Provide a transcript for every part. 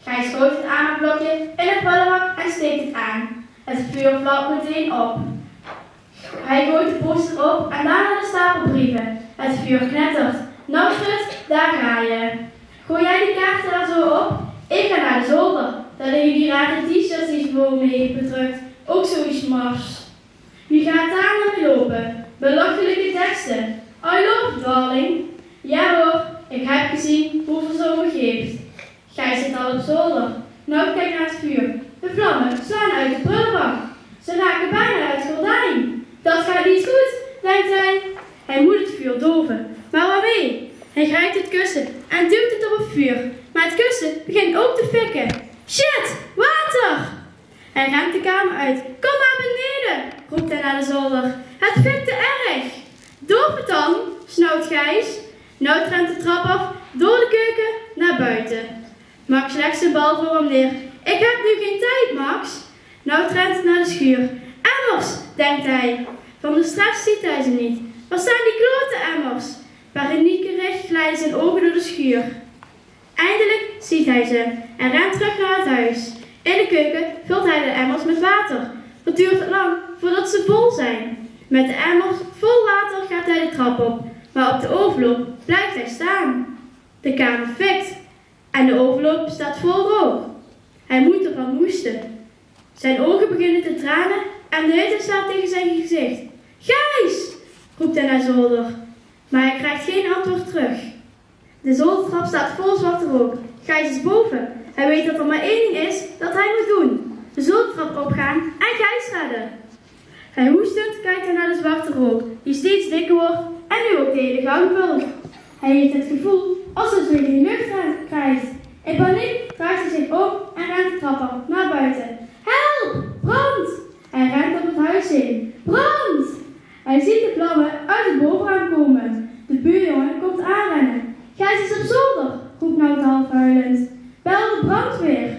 Gijs gooit het aanmaakblokje in het prullenbak en steekt het aan. Het vuur vlamt meteen op. Hij gooit de poster op en daarna de stapel brieven. Het vuur knettert. Nou Frits, daar ga je. Gooi jij die kaarten daar zo op? Ik ga naar de zolder. Daar liggen die rare t-shirts die ze voor me heeft bedrukt. Ook zoiets mars. Wie gaat daar naar me lopen? Belachelijke teksten. I love darling. Ja hoor, ik heb gezien hoeveel ze me geeft. Gijs zit al op zolder. Nou kijk naar het vuur. De vlammen slaan uit de prullenbank. Ze raken bijna uit het gordijn. Dat gaat niet goed, denkt hij. Hij moet het vuur doven. Maar waarmee? Hij grijpt het kussen en duwt het op het vuur. Maar het kussen begint ook te fikken. Shit, water! Hij rent de kamer uit. Kom maar beneden, roept hij naar de zolder. Het fikt te erg. Doof het dan, snauwt Gijs. Nou rent de trap af, door de keuken, naar buiten. Max legt zijn bal voor hem neer. Ik heb nu geen tijd, Max. Nou rent het naar de schuur. Emmers, denkt hij. Van de stress ziet hij ze niet. Waar staan die klote emmers? Paniekerig glijden zijn ogen door de schuur. Eindelijk ziet hij ze en rent terug naar het huis. In de keuken vult hij de emmers met water. Het duurt lang voordat ze vol zijn. Met de emmers vol water gaat hij de trap op, maar op de overloop blijft hij staan. De kamer fikt en de overloop staat vol rook. Hij moet ervan hoesten. Zijn ogen beginnen te tranen en de hitte staat tegen zijn gezicht. Gijs, roept hij naar zolder, maar hij krijgt geen antwoord terug. De zoldertrap staat vol zwarte rook. Gijs is boven. Hij weet dat er maar één ding is dat hij moet doen. De zoldertrap opgaan en Gijs redden. Hij hoestend kijkt hij naar de zwarte rook, die steeds dikker wordt en nu ook de hele gang vult. Hij heeft het gevoel alsof hij geen lucht krijgt. In paniek draait hij zich om en rent de trap op naar buiten. Help! Brand! Hij rent op het huis heen. Brand! Hij ziet de vlammen uit het bovenraam komen. De buurjongen komt aanrennen. Gijs is op zolder, roept Nout half huilend. Bel de brandweer.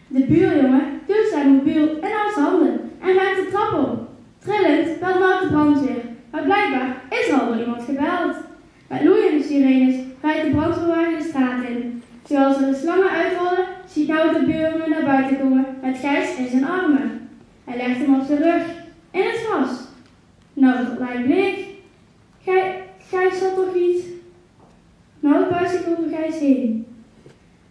De buurjongen duwt zijn mobiel in Nouts handen en rent de trap op. Trillend belt Nout de brandweer, maar blijkbaar is er al door iemand gebeld. Met loeiende sirenes rijdt de brandweerwagen de straat in. Terwijl ze de slangen uitrollen, ziet Nout de buurjongen naar buiten komen met Gijs in zijn armen. Hij legt hem op zijn rug, in het gras. Nout lijkt bleek. Gijs had toch iets? Nout buigt zich over Gijs heen.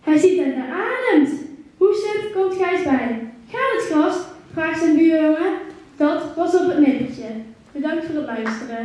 Hij ziet dat hij ademt. Hoestend komt Gijs bij. Gaat het gras? Vraagt zijn buurjongen. Dat was op het nippertje. Bedankt voor het luisteren.